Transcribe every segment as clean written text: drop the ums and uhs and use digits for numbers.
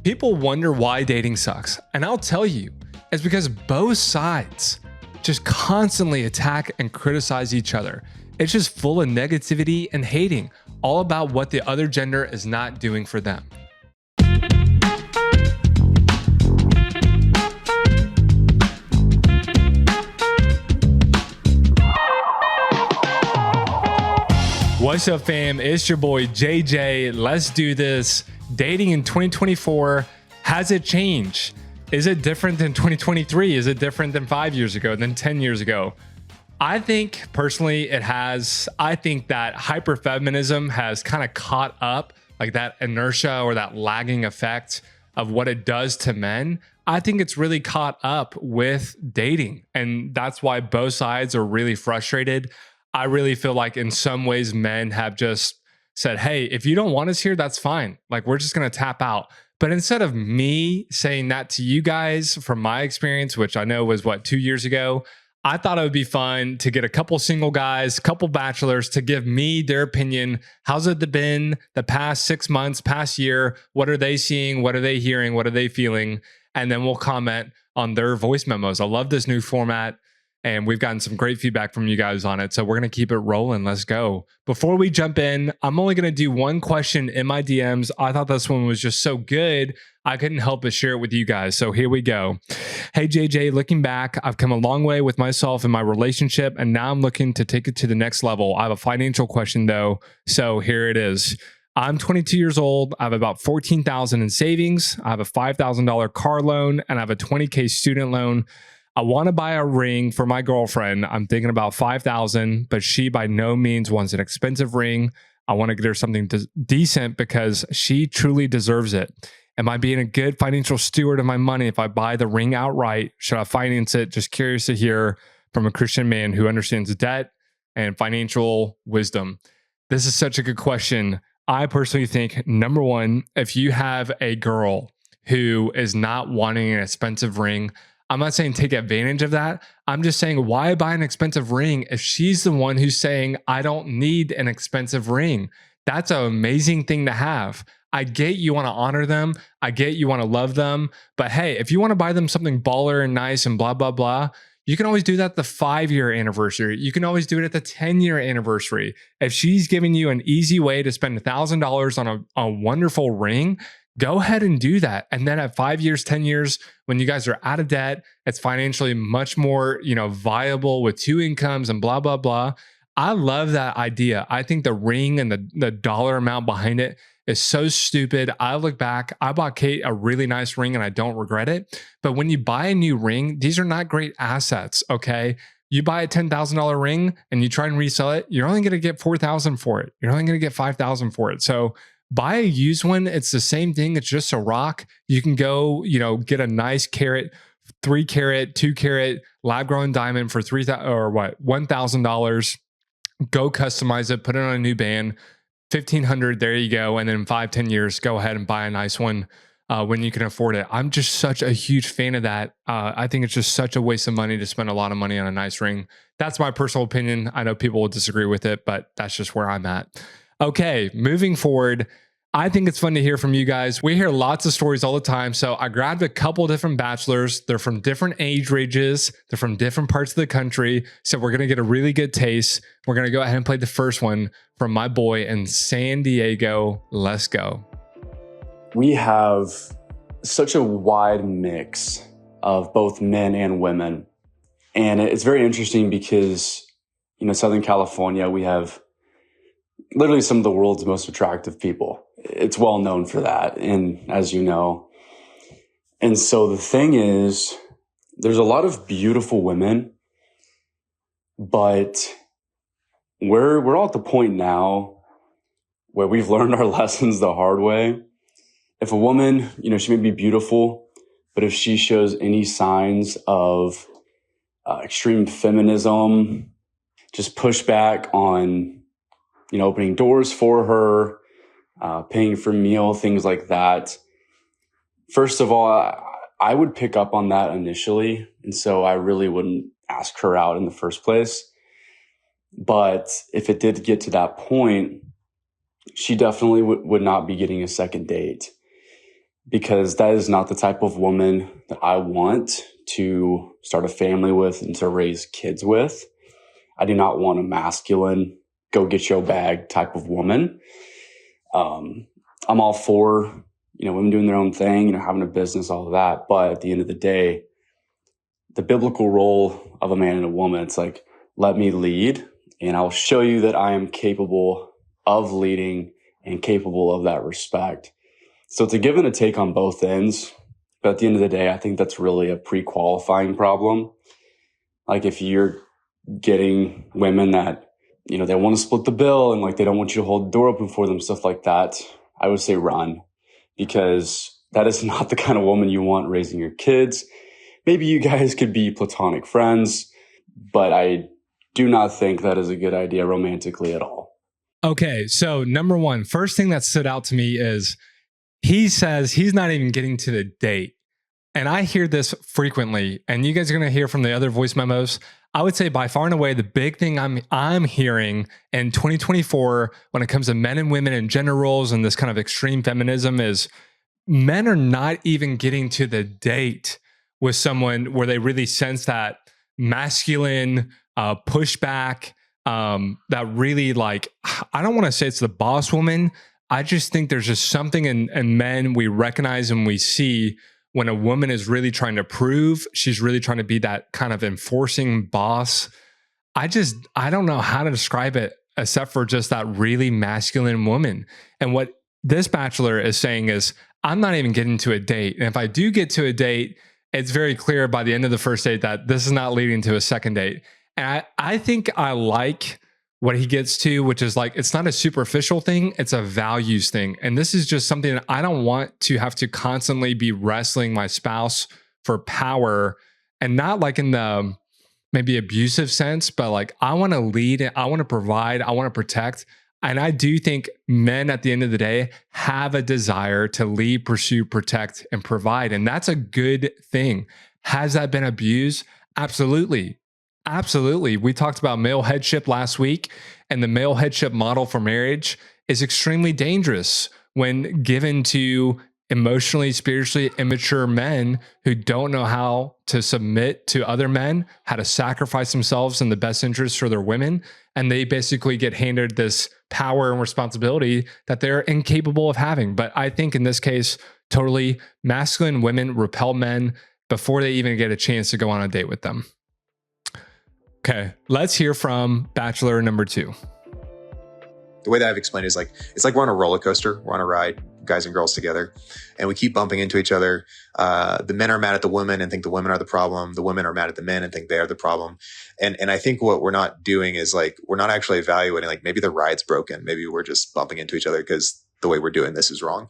People wonder why dating sucks, and I'll tell you, it's because both sides just constantly attack and criticize each other. It's just full of negativity and hating, all about what the other gender is not doing for them. What's up, fam? It's your boy JJ. Let's do this. Dating in 2024, has it changed? Is it different than 2023? Is it different than 5 years ago, than 10 years ago? I think personally it has. I think that hyperfeminism has kind of caught up, like that inertia or that lagging effect of what it does to men. I think it's really caught up with dating, and that's why both sides are really frustrated. I really feel like in some ways men have just said, hey, if you don't want us here, that's fine. Like, we're just going to tap out. But instead of me saying that to you guys from my experience, which I know was 2 years ago, I thought it would be fun to get a couple single guys, couple bachelors to give me their opinion. How's it been the past 6 months, past year? What are they seeing? What are they hearing? What are they feeling? And then we'll comment on their voice memos. I love this new format. And we've gotten some great feedback from you guys on it. So we're going to keep it rolling. Let's go. Before we jump in, I'm only going to do one question in my DMs. I thought this one was just so good, I couldn't help but share it with you guys. So here we go. Hey, JJ, looking back, I've come a long way with myself and my relationship, and now I'm looking to take it to the next level. I have a financial question though. So here it is. I'm 22 years old. I have about $14,000 in savings. I have a $5,000 car loan, and I have a $20K student loan. I want to buy a ring for my girlfriend. I'm thinking about $5,000, but she by no means wants an expensive ring. I want to get her something decent because she truly deserves it. Am I being a good financial steward of my money if I buy the ring outright? Should I finance it? Just curious to hear from a Christian man who understands debt and financial wisdom. This is such a good question. I personally think, number one, if you have a girl who is not wanting an expensive ring, I'm not saying take advantage of that. I'm just saying, why buy an expensive ring if she's the one who's saying, I don't need an expensive ring? That's an amazing thing to have. I get you want to honor them. I get you want to love them. But hey, if you want to buy them something baller and nice and blah, blah, blah, you can always do that at the 5-year anniversary. You can always do it at the 10-year anniversary. If she's giving you an easy way to spend $1,000 on a wonderful ring, go ahead and do that. And then at 5 years, 10 years, when you guys are out of debt, it's financially much more, viable with two incomes and blah, blah, blah. I love that idea. I think the ring and the dollar amount behind it is so stupid. I look back, I bought Kate a really nice ring and I don't regret it. But when you buy a new ring, these are not great assets, okay? You buy a $10,000 ring and you try and resell it, you're only going to get $4,000 for it. You're only going to get $5,000 for it. So buy a used one. It's the same thing. It's just a rock. You can go, get a nice carat, 3 carat, 2 carat lab grown diamond for $1,000. Go customize it, put it on a new band, $1,500. There you go. And then in 5-10 years, go ahead and buy a nice one when you can afford it. I'm just such a huge fan of that. I think it's just such a waste of money to spend a lot of money on a nice ring. That's my personal opinion. I know people will disagree with it, but that's just where I'm at. Okay, moving forward, I think it's fun to hear from you guys. We hear lots of stories all the time. So I grabbed a couple different bachelors. They're from different age ranges. They're from different parts of the country. So we're going to get a really good taste. We're going to go ahead and play the first one from my boy in San Diego. Let's go. We have such a wide mix of both men and women. And it's very interesting because, Southern California, we have literally some of the world's most attractive people. It's well known for that. And as you know, and so the thing is, there's a lot of beautiful women, but we're all at the point now where we've learned our lessons the hard way. If a woman, she may be beautiful, but if she shows any signs of extreme feminism, just pushback on opening doors for her, paying for meal, things like that. First of all, I would pick up on that initially. And so I really wouldn't ask her out in the first place. But if it did get to that point, she definitely would not be getting a second date. because that is not the type of woman that I want to start a family with and to raise kids with. I do not want a masculine, go get your bag type of woman. I'm all for, women doing their own thing, having a business, all of that. But at the end of the day, the biblical role of a man and a woman, it's like, let me lead and I'll show you that I am capable of leading and capable of that respect. So it's a give and a take on both ends. But at the end of the day, I think that's really a pre-qualifying problem. Like if you're getting women that, they want to split the bill and like they don't want you to hold the door open for them, stuff like that, I would say run, because that is not the kind of woman you want raising your kids. Maybe you guys could be platonic friends, but I do not think that is a good idea romantically at all. Okay, so number one, first thing that stood out to me is he says he's not even getting to the date. And I hear this frequently, and you guys are going to hear from the other voice memos. I would say by far and away, the big thing I'm hearing in 2024 when it comes to men and women and gender roles and this kind of extreme feminism is men are not even getting to the date with someone where they really sense that masculine pushback, that really like, I don't want to say it's the boss woman. I just think there's just something in men we recognize and we see when a woman is really trying to prove, she's really trying to be that kind of enforcing boss. I don't know how to describe it except for just that really masculine woman. And what this bachelor is saying is, I'm not even getting to a date. And if I do get to a date, it's very clear by the end of the first date that this is not leading to a second date. And I think I like what he gets to, which is like, it's not a superficial thing, it's a values thing. And this is just something that I don't want to have to constantly be wrestling my spouse for power, and not like in the maybe abusive sense, but like I want to lead, I want to provide, I want to protect. And I do think men at the end of the day have a desire to lead, pursue, protect, and provide. And that's a good thing. Has that been abused? Absolutely. Absolutely. We talked about male headship last week, and the male headship model for marriage is extremely dangerous when given to emotionally, spiritually immature men who don't know how to submit to other men, how to sacrifice themselves in the best interest for their women. And they basically get handed this power and responsibility that they're incapable of having. But I think in this case, totally masculine women repel men before they even get a chance to go on a date with them. Okay, let's hear from bachelor number 2. The way that I've explained it is like, it's like we're on a roller coaster. We're on a ride, guys and girls together, and we keep bumping into each other. The men are mad at the women and think the women are the problem. The women are mad at the men and think they are the problem. And I think what we're not doing is like, we're not actually evaluating, like maybe the ride's broken. Maybe we're just bumping into each other because the way we're doing this is wrong.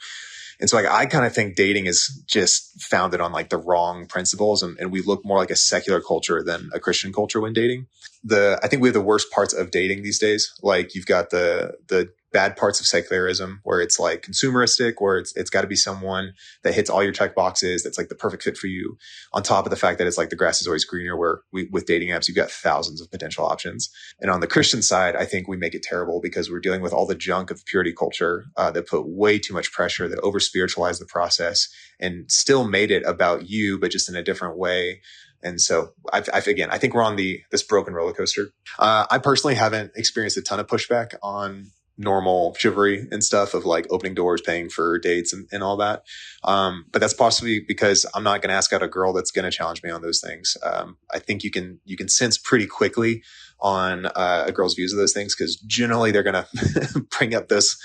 And so like, I kind of think dating is just founded on like the wrong principles. And we look more like a secular culture than a Christian culture when dating. I think we have the worst parts of dating these days. Like you've got the bad parts of secularism where it's like consumeristic, where it's got to be someone that hits all your check boxes. That's like the perfect fit for you. On top of the fact that it's like the grass is always greener, where with dating apps, you've got thousands of potential options. And on the Christian side, I think we make it terrible because we're dealing with all the junk of purity culture that put way too much pressure, that over spiritualized the process and still made it about you, but just in a different way. And so I think we're on this broken roller coaster. I personally haven't experienced a ton of pushback on normal chivalry and stuff of like opening doors, paying for dates and all that. But that's possibly because I'm not going to ask out a girl that's going to challenge me on those things. I think you can sense pretty quickly on a girl's views of those things, because generally they're going to bring up those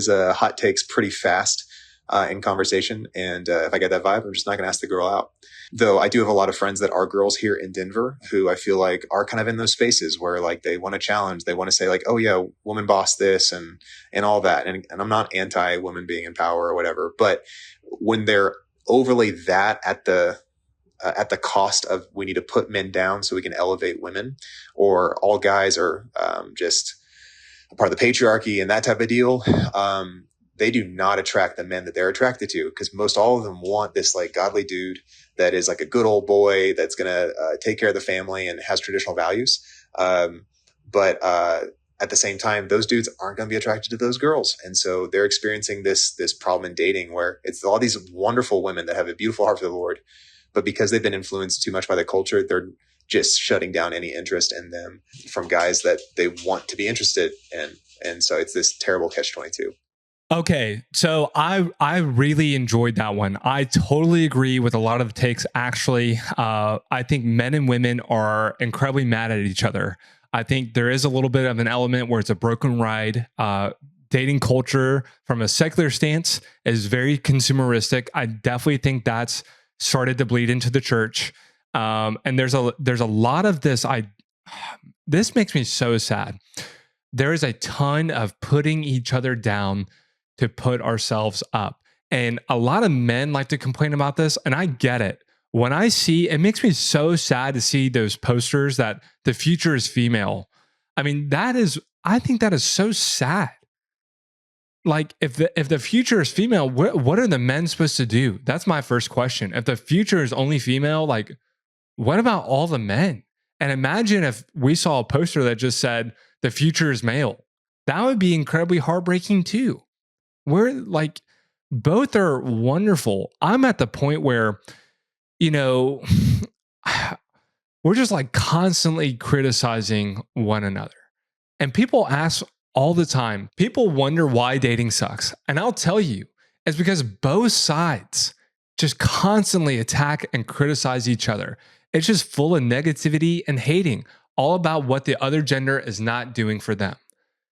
hot takes pretty fast in conversation. And if I get that vibe, I'm just not going to ask the girl out. Though I do have a lot of friends that are girls here in Denver who I feel like are kind of in those spaces where like they want to challenge, they want to say like, oh yeah, woman boss this and all that. And I'm not anti women being in power or whatever, but when they're overly that at the cost of we need to put men down so we can elevate women, or all guys are just a part of the patriarchy and that type of deal, they do not attract the men that they're attracted to, because most all of them want this like godly dude that is like a good old boy that's going to take care of the family and has traditional values. But at the same time, those dudes aren't going to be attracted to those girls. And so they're experiencing this problem in dating where it's all these wonderful women that have a beautiful heart for the Lord, but because they've been influenced too much by the culture, they're just shutting down any interest in them from guys that they want to be interested in. And so it's this terrible catch-22. Okay, so I really enjoyed that one. I totally agree with a lot of the takes. Actually, I think men and women are incredibly mad at each other. I think there is a little bit of an element where it's a broken ride. Dating culture from a secular stance is very consumeristic. I definitely think that's started to bleed into the church. And there's a lot of this. This makes me so sad. There is a ton of putting each other down to put ourselves up. And a lot of men like to complain about this, and I get it. When I see, it makes me so sad to see those posters that the future is female. I mean, I think that is so sad. Like if the future is female, what are the men supposed to do? That's my first question. If the future is only female, like what about all the men? And imagine if we saw a poster that just said the future is male. That would be incredibly heartbreaking too. We're like, both are wonderful. I'm at the point where, you know, we're just like constantly criticizing one another. And people ask all the time, people wonder why dating sucks. And I'll tell you, it's because both sides just constantly attack and criticize each other. It's just full of negativity and hating, all about what the other gender is not doing for them.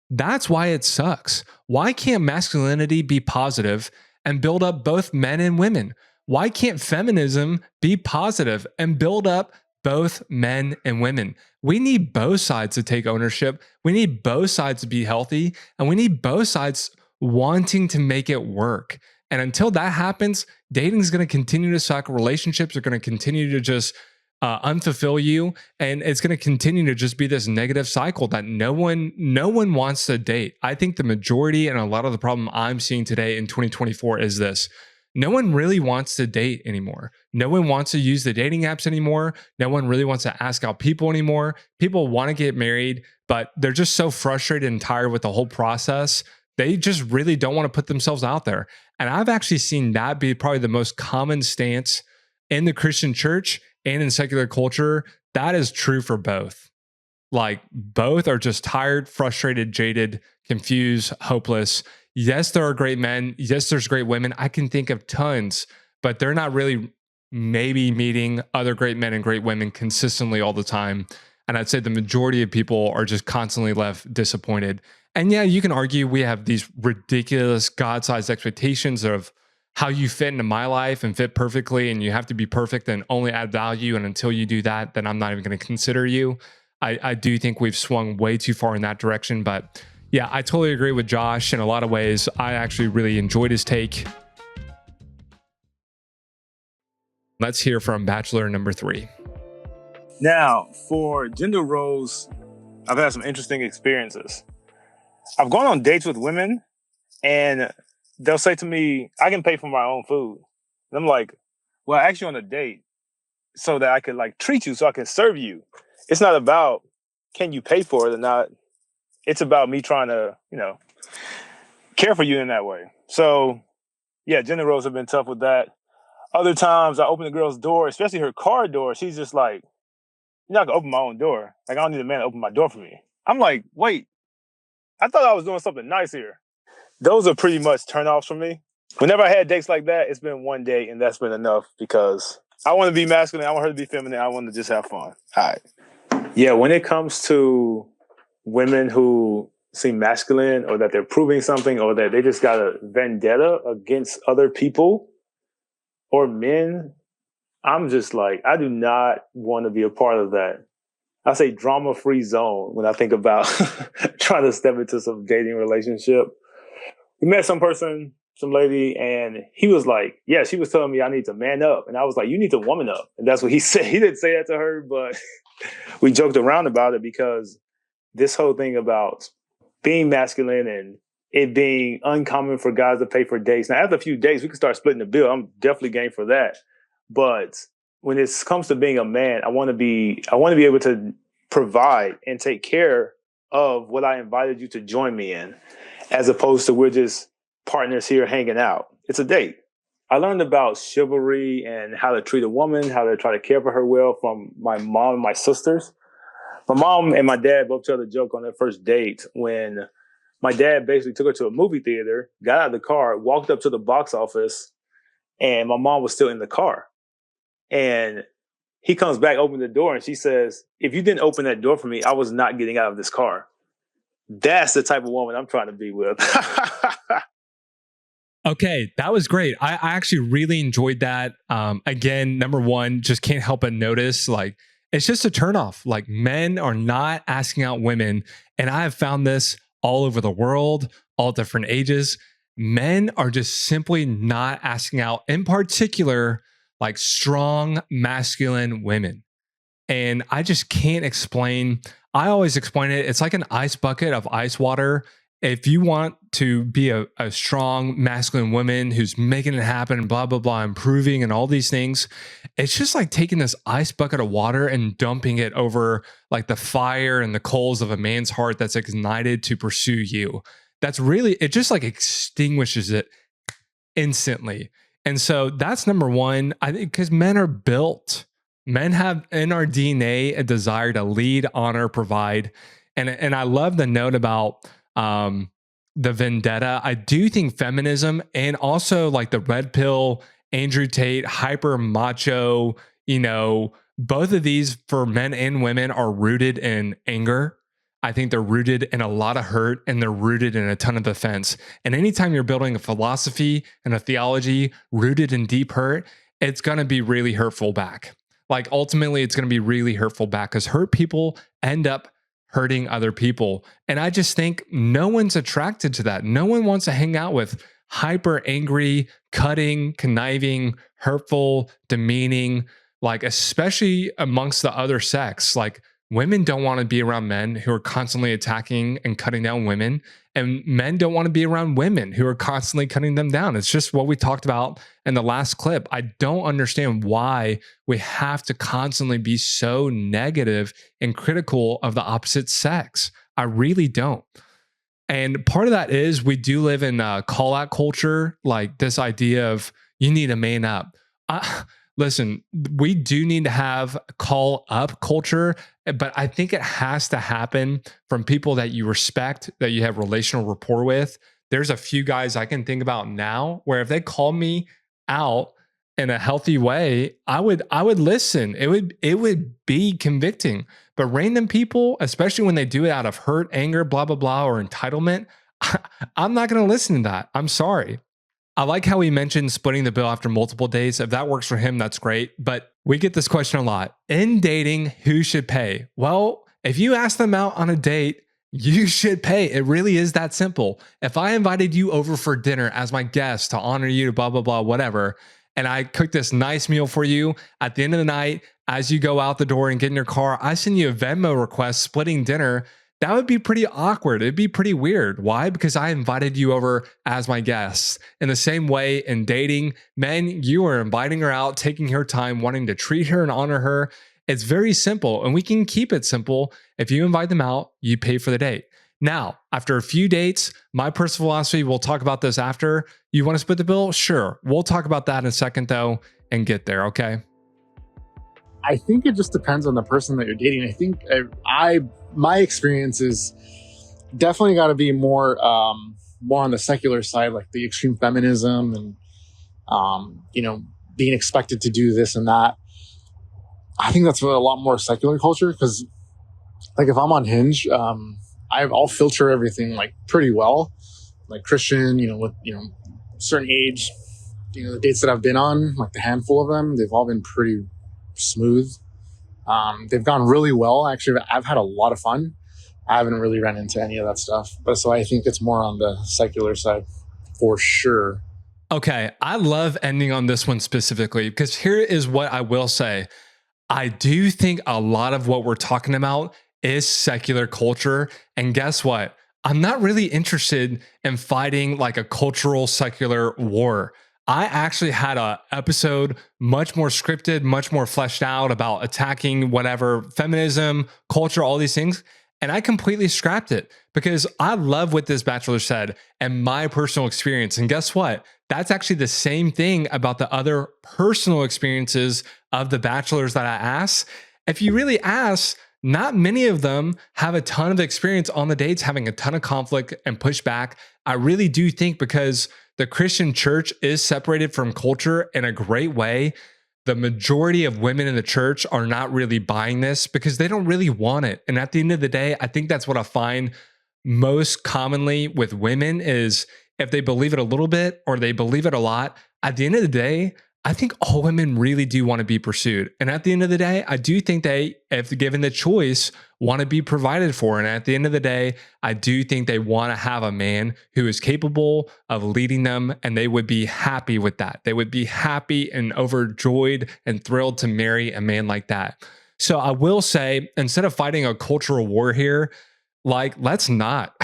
That's why it sucks. Why can't masculinity be positive and build up both men and women? Why can't feminism be positive and build up both men and women? We need both sides to take ownership. We need both sides to be healthy, and we need both sides wanting to make it work. And until that happens, dating is going to continue to suck. Relationships are going to continue to just unfulfill you, and it's going to continue to just be this negative cycle that no one wants to date. I think the majority and a lot of the problem I'm seeing today in 2024 is this: no one really wants to date anymore. No one wants to use the dating apps anymore. No one really wants to ask out people anymore. People want to get married, but they're just so frustrated and tired with the whole process. They just really don't want to put themselves out there. And I've actually seen that be probably the most common stance in the Christian church and in secular culture. That is true for both. Like, both are just tired, frustrated, jaded, confused, hopeless. Yes, there are great men. Yes, there's great women. I can think of tons, but they're not really maybe meeting other great men and great women consistently all the time. And I'd say the majority of people are just constantly left disappointed. And yeah, you can argue we have these ridiculous God-sized expectations of how you fit into my life and fit perfectly, and you have to be perfect and only add value. And until you do that, then I'm not even going to consider you. I do think we've swung way too far in that direction. But yeah, I totally agree with Josh in a lot of ways. I actually really enjoyed his take. Let's hear from Bachelor number 3. Now, for gender roles, I've had some interesting experiences. I've gone on dates with women, and they'll say to me, I can pay for my own food. And I'm like, well, I asked you on a date so that I could like treat you, so I can serve you. It's not about can you pay for it or not. It's about me trying to, care for you in that way. So yeah, gender roles have been tough with that. Other times I open the girl's door, especially her car door. She's just like, you're not gonna open my own door. Like, I don't need a man to open my door for me. I'm like, wait, I thought I was doing something nice here. Those are pretty much turnoffs for me. Whenever I had dates like that, it's been one date and that's been enough because I want to be masculine. I want her to be feminine. I want to just have fun. All right. Yeah, when it comes to women who seem masculine or that they're proving something or that they just got a vendetta against other people or men, I'm just like, I do not want to be a part of that. I say drama-free zone when I think about trying to step into some dating relationship. We met some lady, and he was like, yeah, she was telling me I need to man up. And I was like, you need to woman up. And that's what he said. He didn't say that to her, but we joked around about it because this whole thing about being masculine and it being uncommon for guys to pay for dates. Now, after a few dates, we can start splitting the bill. I'm definitely game for that. But when it comes to being a man, I want to be able to provide and take care of what I invited you to join me in, as opposed to we're just partners here hanging out. It's a date. I learned about chivalry and how to treat a woman, how to try to care for her well from my mom and my sisters. My mom and my dad both tell the joke on their first date when my dad basically took her to a movie theater, got out of the car, walked up to the box office, and my mom was still in the car. And he comes back, opens the door, and she says, "If you didn't open that door for me, I was not getting out of this car." That's the type of woman I'm trying to be with. Okay, that was great. I actually really enjoyed that. Again, number one, just can't help but notice, like, it's just a turnoff. Like, men are not asking out women. And I have found this all over the world, all different ages. Men are just simply not asking out, in particular, like strong masculine women. And I just can't explain. I always explain it. It's like an ice bucket of ice water. If you want to be a strong masculine woman who's making it happen and blah, blah, blah, improving and all these things, it's just like taking this ice bucket of water and dumping it over like the fire and the coals of a man's heart that's ignited to pursue you. That's really, it just like extinguishes it instantly. And so that's number one. I think because men are built, men have in our DNA a desire to lead, honor, provide. And I love the note about the vendetta. I do think feminism and also like the red pill, Andrew Tate, hyper macho, both of these for men and women are rooted in anger. I think they're rooted in a lot of hurt and they're rooted in a ton of offense. And anytime you're building a philosophy and a theology rooted in deep hurt, it's going to be really hurtful back. Like ultimately, it's going to be really hurtful back because hurt people end up hurting other people. And I just think no one's attracted to that. No one wants to hang out with hyper angry, cutting, conniving, hurtful, demeaning, like especially amongst the other sex. Like women don't want to be around men who are constantly attacking and cutting down women. And men don't want to be around women who are constantly cutting them down. It's just what we talked about in the last clip. I don't understand why we have to constantly be so negative and critical of the opposite sex. I really don't. And part of that is we do live in a call out culture, like this idea of you need to man up. Listen, we do need to have call up culture, but I think it has to happen from people that you respect, that you have relational rapport with. There's a few guys I can think about now where if they call me out in a healthy way, I would listen. It would be convicting. But random people, especially when they do it out of hurt, anger, blah, blah, blah, or entitlement, I'm not going to listen to that. I'm sorry. I like how he mentioned splitting the bill after multiple dates. If that works for him, that's great. But we get this question a lot. In dating, who should pay? Well, if you ask them out on a date, you should pay. It really is that simple. If I invited you over for dinner as my guest to honor you, blah, blah, blah, whatever, and I cooked this nice meal for you, at the end of the night, as you go out the door and get in your car, I send you a Venmo request splitting dinner. That would be pretty awkward. It'd be pretty weird. Why? Because I invited you over as my guest. In the same way, in dating, men, you are inviting her out, taking her time, wanting to treat her and honor her. It's very simple, and we can keep it simple. If you invite them out, you pay for the date. Now, after a few dates, my personal philosophy, we'll talk about this after. You want to split the bill? Sure. We'll talk about that in a second, though, and get there, okay? I think it just depends on the person that you're dating. I think my experience is definitely got to be more on the secular side, like the extreme feminism and being expected to do this and that. I think that's a lot more secular culture because, like, if I'm on Hinge, I'll filter everything like pretty well, like Christian, with certain age. The dates that I've been on, like the handful of them, they've all been pretty smooth. They've gone really well. Actually, I've had a lot of fun. I haven't really run into any of that stuff. But so I think it's more on the secular side for sure. Okay. I love ending on this one specifically because here is what I will say. I do think a lot of what we're talking about is secular culture. And guess what? I'm not really interested in fighting like a cultural secular war. I actually had an episode much more scripted, much more fleshed out about attacking whatever, feminism, culture, all these things. And I completely scrapped it because I love what this bachelor said and my personal experience. And guess what? That's actually the same thing about the other personal experiences of the bachelors that I asked. If you really ask, not many of them have a ton of experience on the dates, having a ton of conflict and pushback. I really do think because the Christian church is separated from culture in a great way, the majority of women in the church are not really buying this because they don't really want it. And at the end of the day, I think that's what I find most commonly with women is if they believe it a little bit or they believe it a lot, at the end of the day, I think all women really do want to be pursued. And at the end of the day, I do think they, if given the choice, want to be provided for. And at the end of the day, I do think they want to have a man who is capable of leading them, and they would be happy with that. They would be happy and overjoyed and thrilled to marry a man like that. So I will say, instead of fighting a cultural war here, like, let's not.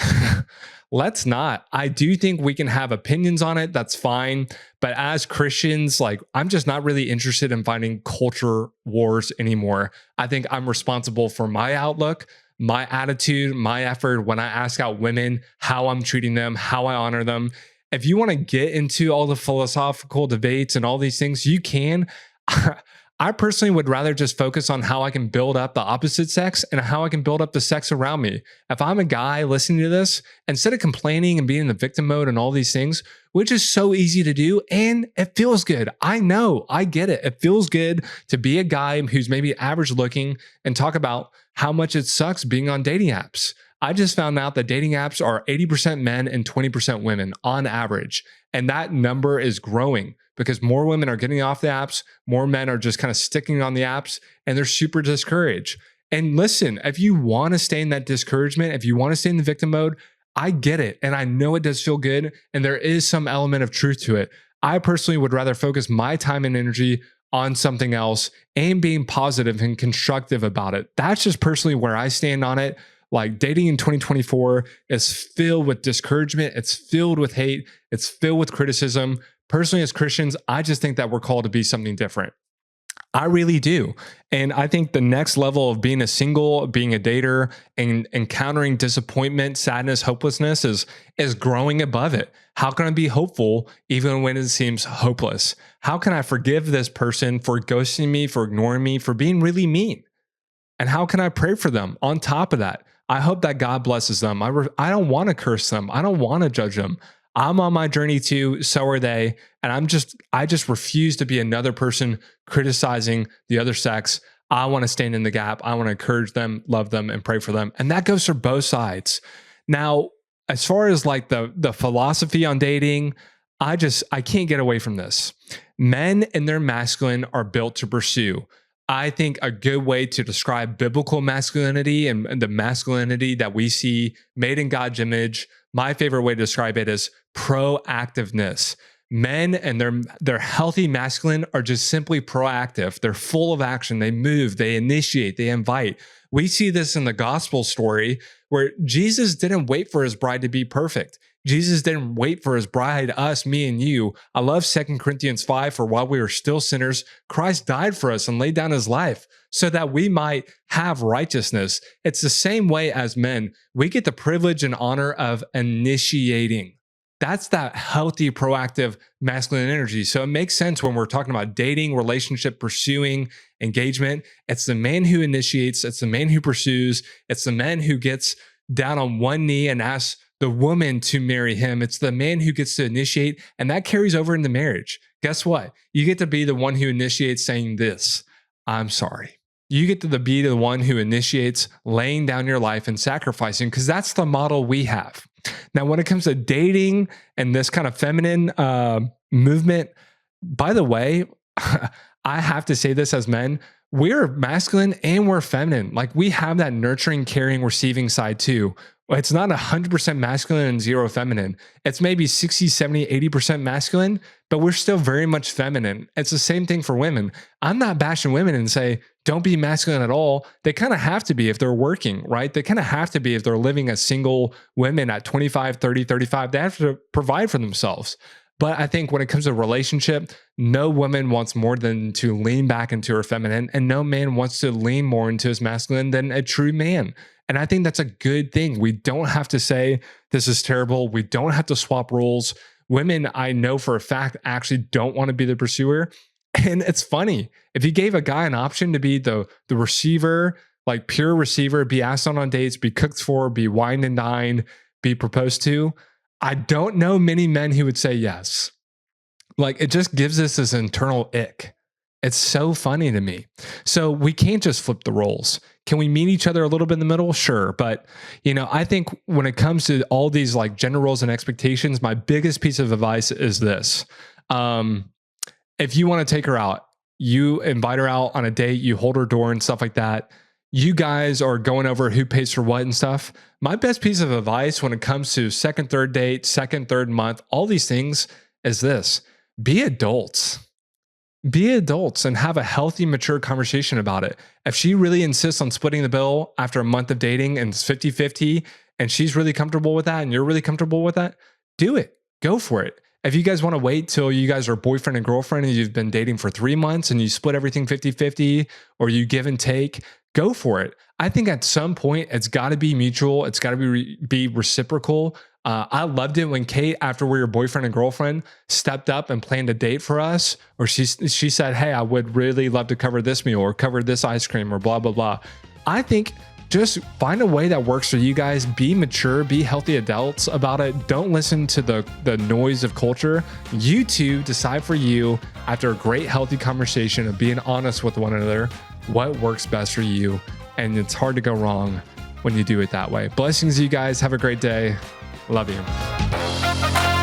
Let's not. I do think we can have opinions on it. That's fine. But as Christians, like, I'm just not really interested in fighting culture wars anymore. I think I'm responsible for my outlook, my attitude, my effort when I ask out women, how I'm treating them, how I honor them. If you want to get into all the philosophical debates and all these things, you can. I personally would rather just focus on how I can build up the opposite sex and how I can build up the sex around me. If I'm a guy listening to this, instead of complaining and being in the victim mode and all these things, which is so easy to do and it feels good. I know, I get it. It feels good to be a guy who's maybe average looking and talk about how much it sucks being on dating apps. I just found out that dating apps are 80% men and 20% women on average. And that number is growing because more women are getting off the apps, more men are just kind of sticking on the apps, and they're super discouraged. And listen, if you want to stay in that discouragement, if you want to stay in the victim mode, I get it. And I know it does feel good. And there is some element of truth to it. I personally would rather focus my time and energy on something else and being positive and constructive about it. That's just personally where I stand on it. Like, dating in 2024 is filled with discouragement. It's filled with hate. It's filled with criticism. Personally, as Christians, I just think that we're called to be something different. I really do. And I think the next level of being a single, being a dater, and encountering disappointment, sadness, hopelessness is growing above it. How can I be hopeful even when it seems hopeless? How can I forgive this person for ghosting me, for ignoring me, for being really mean? And how can I pray for them on top of that? I hope that God blesses them. I don't want to curse them. I don't want to judge them. I'm on my journey too, so are they. And I just refuse to be another person criticizing the other sex. I want to stand in the gap. I want to encourage them, love them, and pray for them. And that goes for both sides. Now, as far as like the philosophy on dating, I can't get away from this. Men and their masculine are built to pursue. I think a good way to describe biblical masculinity and the masculinity that we see made in God's image, my favorite way to describe it is proactiveness. Men and their healthy masculine are just simply proactive. They're full of action. They move, they initiate, they invite. We see this in the gospel story where Jesus didn't wait for his bride to be perfect. Jesus didn't wait for his bride, us, me, and you. I love 2 Corinthians 5, for while we were still sinners, Christ died for us and laid down his life so that we might have righteousness. It's the same way as men. We get the privilege and honor of initiating. That's that healthy, proactive masculine energy. So it makes sense when we're talking about dating, relationship, pursuing, engagement. It's the man who initiates. It's the man who pursues. It's the man who gets down on one knee and asks the woman to marry him. It's the man who gets to initiate, and that carries over into marriage. Guess what? You get to be the one who initiates saying this, I'm sorry. You get to be the one who initiates laying down your life and sacrificing, because that's the model we have. Now, when it comes to dating and this kind of feminine movement, by the way, I have to say this as men, we're masculine and we're feminine. Like, we have that nurturing, caring, receiving side too. It's not 100% masculine and 0 feminine. It's maybe 60, 70, 80% masculine, but we're still very much feminine. It's the same thing for women. I'm not bashing women and say, don't be masculine at all. They kind of have to be if they're working, right? They kind of have to be if they're living as single women at 25, 30, 35. They have to provide for themselves. But I think when it comes to a relationship, no woman wants more than to lean back into her feminine, and no man wants to lean more into his masculine than a true man. And I think that's a good thing. We don't have to say this is terrible. We don't have to swap roles. Women, I know for a fact, actually don't want to be the pursuer. And it's funny. If you gave a guy an option to be the receiver, like pure receiver, be asked on dates, be cooked for, be wined and dined, be proposed to, I don't know many men who would say yes. Like, it just gives us this internal ick. It's so funny to me. So we can't just flip the roles. Can we meet each other a little bit in the middle? Sure. But, I think when it comes to all these like gender roles and expectations, my biggest piece of advice is this. If you want to take her out, you invite her out on a date, you hold her door and stuff like that. You guys are going over who pays for what and stuff. My best piece of advice when it comes to second, third date, second, third month, all these things is this: be adults. Be adults and have a healthy, mature conversation about it. If she really insists on splitting the bill after a month of dating and it's 50-50 and she's really comfortable with that and you're really comfortable with that, do it. Go for it. If you guys want to wait till you guys are boyfriend and girlfriend and you've been dating for 3 months and you split everything 50-50 or you give and take, go for it. I think at some point it's got to be mutual. It's got to be reciprocal. I loved it when Kate, after we were boyfriend and girlfriend, stepped up and planned a date for us. Or she said, hey, I would really love to cover this meal or cover this ice cream or blah, blah, blah. I think just find a way that works for you guys. Be mature, be healthy adults about it. Don't listen to the noise of culture. You two decide for you, after a great, healthy conversation of being honest with one another, what works best for you. And it's hard to go wrong when you do it that way. Blessings, you guys. Have a great day. Love you.